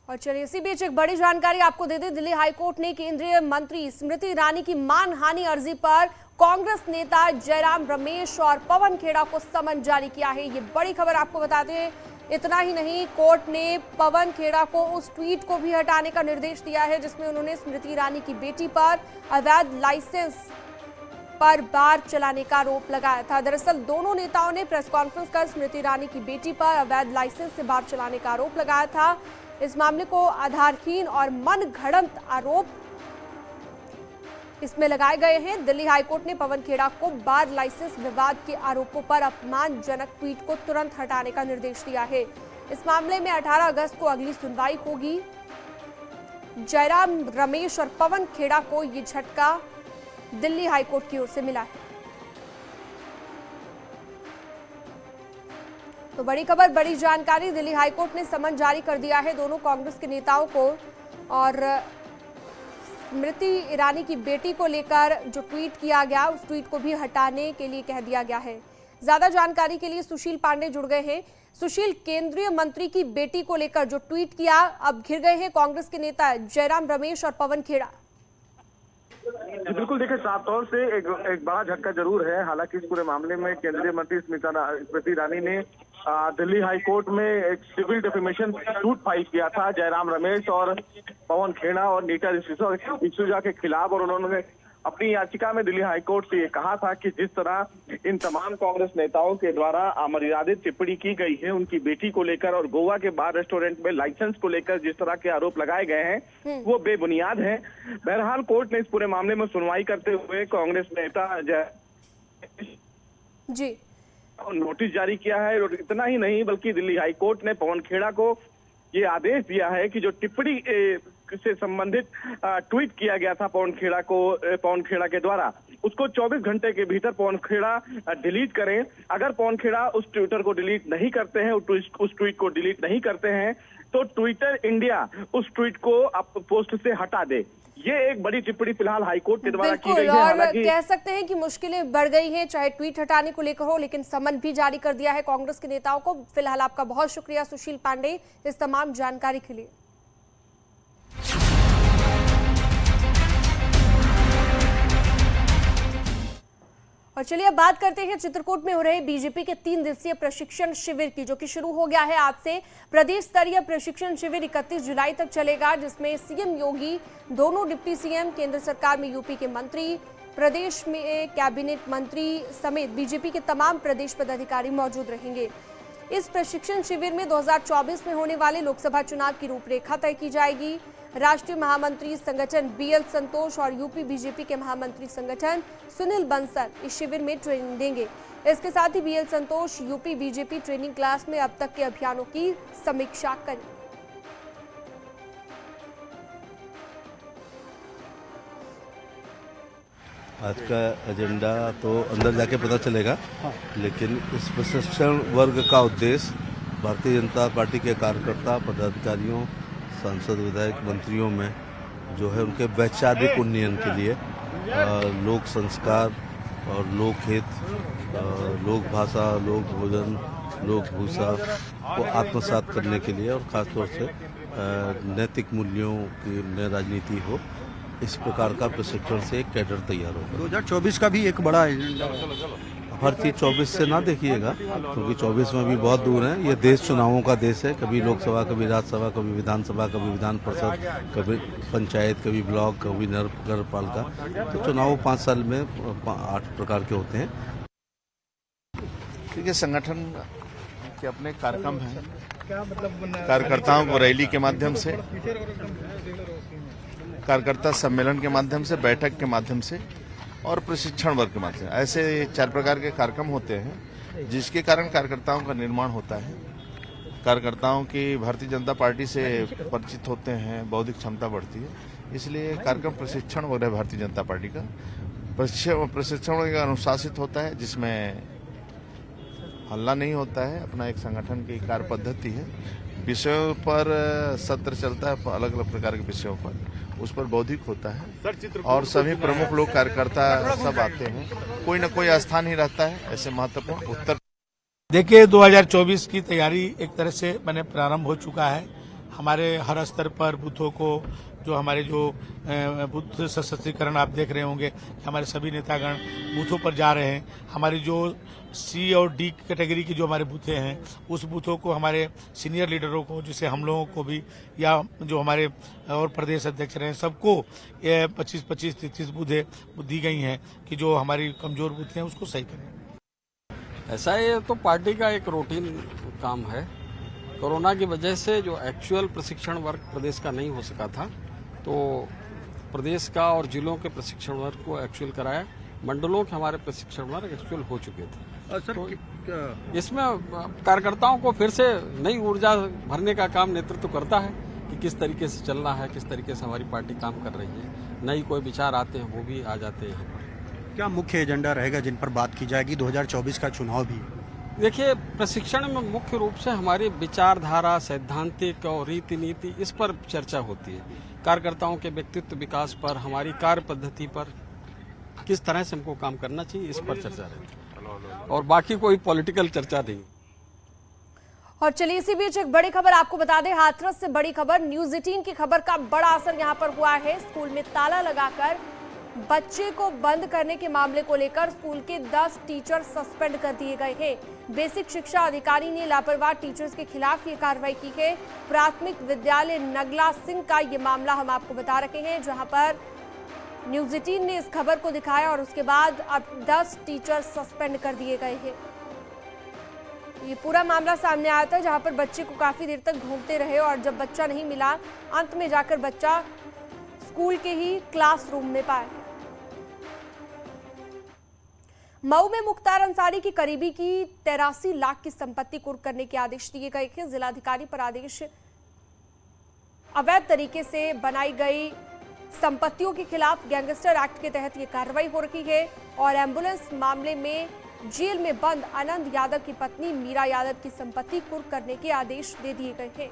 और चलिए इसी बीच एक बड़ी जानकारी आपको दे दें। दिल्ली हाईकोर्ट ने केंद्रीय मंत्री स्मृति ईरानी की मानहानि अर्जी पर कांग्रेस नेता जयराम रमेश और पवन खेड़ा को समन जारी किया है। ये बड़ी खबर आपको बताते हैं। इतना ही नहीं, कोर्ट ने पवन खेड़ा को उस ट्वीट को भी हटाने का निर्देश दिया है जिसमें उन्होंने स्मृति ईरानी की बेटी पर अवैध लाइसेंस पर बार चलाने का आरोप लगाया था। दरअसल दोनों नेताओं ने प्रेस कॉन्फ्रेंस कर स्मृति ईरानी की बेटी पर अवैध लाइसेंस से बार चलाने का आरोप लगाया था। इस मामले को आधारहीन और मनगढ़ंत आरोप इसमें लगाए गए हैं। दिल्ली हाईकोर्ट ने पवन खेड़ा को बार लाइसेंस विवाद के आरोपों पर अपमानजनक ट्वीट को तुरंत हटाने का निर्देश दिया है। इस मामले में 18 अगस्त को अगली सुनवाई होगी। जयराम रमेश और पवन खेड़ा को ये झटका दिल्ली हाईकोर्ट की ओर से मिला है। तो बड़ी खबर, बड़ी जानकारी, दिल्ली हाईकोर्ट ने समन जारी कर दिया है दोनों कांग्रेस के नेताओं को और स्मृति ईरानी की बेटी को लेकर जो ट्वीट किया गया उस ट्वीट को भी हटाने के लिए कह दिया गया है। ज्यादा जानकारी के लिए सुशील पांडे जुड़ गए हैं। सुशील, केंद्रीय मंत्री की बेटी को लेकर जो ट्वीट किया, अब घिर गए हैं कांग्रेस के नेता जयराम रमेश और पवन खेड़ा। बिल्कुल, देखिए साफ तौर से एक बड़ा झटका जरूर है। हालांकि इस पूरे मामले में केंद्रीय मंत्री स्मृति ईरानी ने दिल्ली हाई कोर्ट में एक सिविल डिफेमेशन सूट फाइल किया था जयराम रमेश और पवन खेड़ा और नीता डिसूजा के खिलाफ, और उन्होंने अपनी याचिका में दिल्ली हाई कोर्ट से ये कहा था कि जिस तरह इन तमाम कांग्रेस नेताओं के द्वारा अमर्यादित टिप्पणी की गई है उनकी बेटी को लेकर और गोवा के बार रेस्टोरेंट में लाइसेंस को लेकर जिस तरह के आरोप लगाए गए हैं वो बेबुनियाद हैं। बहरहाल कोर्ट ने इस पूरे मामले में सुनवाई करते हुए कांग्रेस नेता जी नोटिस जारी किया है। और इतना ही नहीं बल्कि दिल्ली हाई कोर्ट ने पवन खेड़ा को ये आदेश दिया है कि जो टिप्पणी से संबंधित ट्वीट किया गया था पवन खेड़ा के द्वारा, उसको 24 घंटे के भीतर पवन खेड़ा डिलीट करें। अगर पवन खेड़ा उस ट्विटर को डिलीट नहीं करते हैं, उस ट्वीट को डिलीट नहीं करते हैं, तो ट्विटर इंडिया उस ट्वीट को पोस्ट से हटा दे। ये एक बड़ी टिप्पणी फिलहाल हाईकोर्ट के द्वारा की गई है। और कह सकते हैं कि मुश्किलें बढ़ गई हैं, चाहे ट्वीट हटाने को लेकर हो, लेकिन समन भी जारी कर दिया है कांग्रेस के नेताओं को। फिलहाल आपका बहुत शुक्रिया सुशील पांडे इस तमाम जानकारी के लिए। और चलिए अब बात करते हैं चित्रकूट में हो रहे बीजेपी के 3 दिवसीय प्रशिक्षण शिविर की, जो कि शुरू हो गया है आज से। प्रदेश स्तरीय प्रशिक्षण शिविर 31 जुलाई तक चलेगा, जिसमें सीएम योगी, दोनों डिप्टी सीएम, केंद्र सरकार में यूपी के मंत्री, प्रदेश में कैबिनेट मंत्री समेत बीजेपी के तमाम प्रदेश पदाधिकारी मौजूद रहेंगे। इस प्रशिक्षण शिविर में 2024 में होने वाले लोकसभा चुनाव की रूपरेखा तय की जाएगी। राष्ट्रीय महामंत्री संगठन बीएल संतोष और यूपी बीजेपी के महामंत्री संगठन सुनील बंसल इस शिविर में ट्रेनिंग देंगे। इसके साथ ही बीएल संतोष यूपी बीजेपी ट्रेनिंग क्लास में अब तक के अभियानों की समीक्षा करेंगे। आज का एजेंडा तो अंदर जाके पता चलेगा, लेकिन इस प्रशिक्षण वर्ग का उद्देश्य भारतीय जनता पार्टी के कार्यकर्ता, पदाधिकारियों, सांसद, विधायक, मंत्रियों में जो है उनके वैचारिक उन्नयन के लिए लोक संस्कार और लोकहित, लोक भाषा, लोक भोजन, लोक भूषा को आत्मसात करने के लिए और खासतौर से नैतिक मूल्यों की राजनीति हो, इस प्रकार का प्रशिक्षण से एक कैडर तैयार होगा। 2024 का भी एक बड़ा एजेंडा। हर चीज 24 से ना देखिएगा, क्योंकि 24 में भी बहुत दूर है। ये देश चुनावों का देश है, कभी लोकसभा, कभी राज्यसभा, कभी विधानसभा, कभी विधान परिषद, कभी पंचायत, कभी ब्लॉक, कभी नगर पालिका। तो चुनाव 5 साल में 8 प्रकार के होते हैं। देखिए, संगठन के अपने कार्यक्रम हैं, कार्यकर्ताओं को रैली के माध्यम से, कार्यकर्ता सम्मेलन के माध्यम से, बैठक के माध्यम से और प्रशिक्षण वर्ग के माध्यम से, ऐसे 4 प्रकार के कार्यक्रम होते हैं जिसके कारण कार्यकर्ताओं का निर्माण होता है। कार्यकर्ताओं की भारतीय जनता पार्टी से परिचित होते हैं, बौद्धिक क्षमता बढ़ती है, इसलिए कार्यक्रम प्रशिक्षण वर्ग है भारतीय जनता पार्टी का। प्रशिक्षण वर्ग अनुशासित होता है, जिसमें हल्ला नहीं होता है, अपना एक संगठन की कार्य पद्धति है। विषयों पर सत्र चलता है, अलग अलग प्रकार के विषयों पर, उस पर बौद्धिक होता है और सभी प्रमुख लोग, कार्यकर्ता सब आते हैं, कोई न कोई स्थान ही रहता है ऐसे महत्वपूर्ण उत्तर। देखिए, 2024 की तैयारी एक तरह से मैंने प्रारंभ हो चुका है। हमारे हर स्तर पर बूथों को जो हमारे जो बूथ सशक्तिकरण आप देख रहे होंगे, हमारे सभी नेतागण बूथों पर जा रहे हैं। हमारी जो सी और डी कैटेगरी की जो हमारे बूथें हैं, उस बूथों को हमारे सीनियर लीडरों को, जिसे हम लोगों को भी, या जो हमारे और प्रदेश अध्यक्ष रहे, सबको 25-25, 33 बूथें दी गई हैं कि जो हमारी कमजोर बूथें हैं उसको सही करें। ऐसा है तो पार्टी का एक रूटीन काम है। कोरोना की वजह से जो एक्चुअल प्रशिक्षण वर्ग प्रदेश का नहीं हो सका था, तो प्रदेश का और जिलों के प्रशिक्षण वर्ग को एक्चुअल कराया। मंडलों के हमारे प्रशिक्षण वर्ग एक्चुअल हो चुके थे। तो इसमें कार्यकर्ताओं को फिर से नई ऊर्जा भरने का काम नेतृत्व करता है कि किस तरीके से चलना है, किस तरीके से हमारी पार्टी काम कर रही है। नई कोई विचार आते हैं वो भी आ जाते हैं यहाँ पर। क्या मुख्य एजेंडा रहेगा जिन पर बात की जाएगी? 2024 का चुनाव भी। देखिए, प्रशिक्षण में मुख्य रूप से हमारी विचारधारा, सैद्धांतिक और रीति नीति, इस पर चर्चा होती है। कार्यकर्ताओं के व्यक्तित्व विकास पर, हमारी कार्य पद्धति पर, किस तरह से हमको काम करना चाहिए, इस पर चर्चा रहती है और बाकी कोई पॉलिटिकल चर्चा नहीं। और चलिए इसी बीच एक बड़ी खबर आपको बता दें, हाथरस से बड़ी खबर। न्यूज 18 की खबर का बड़ा असर यहां पर हुआ है। स्कूल में ताला लगाकर बच्चे को बंद करने के मामले को लेकर स्कूल के 10 टीचर सस्पेंड कर दिए गए हैं। बेसिक शिक्षा अधिकारी ने लापरवाह टीचर्स के खिलाफ ये कार्रवाई की है। प्राथमिक विद्यालय नगला सिंह का ये मामला हम आपको बता रहे हैं, जहां पर न्यूज 18 ने इस खबर को दिखाया और उसके बाद अब 10 टीचर सस्पेंड कर दिए गए हैं। ये पूरा मामला सामने आया था, जहां पर बच्चे को काफी देर तक ढूंढते रहे और जब बच्चा नहीं मिला, अंत में जाकर बच्चा स्कूल के ही क्लासरूम में पाया। मऊ में मुख्तार अंसारी की करीबी की 83 लाख की संपत्ति कुर्क करने के आदेश दिए गए थे। जिलाधिकारी पर आदेश। अवैध तरीके से बनाई गई संपत्तियों के खिलाफ गैंगस्टर एक्ट के तहत ये कार्रवाई हो रही है और एम्बुलेंस मामले में जेल में बंद आनंद यादव की पत्नी मीरा यादव की संपत्ति कुर्क करने के आदेश दे दिए गए हैं।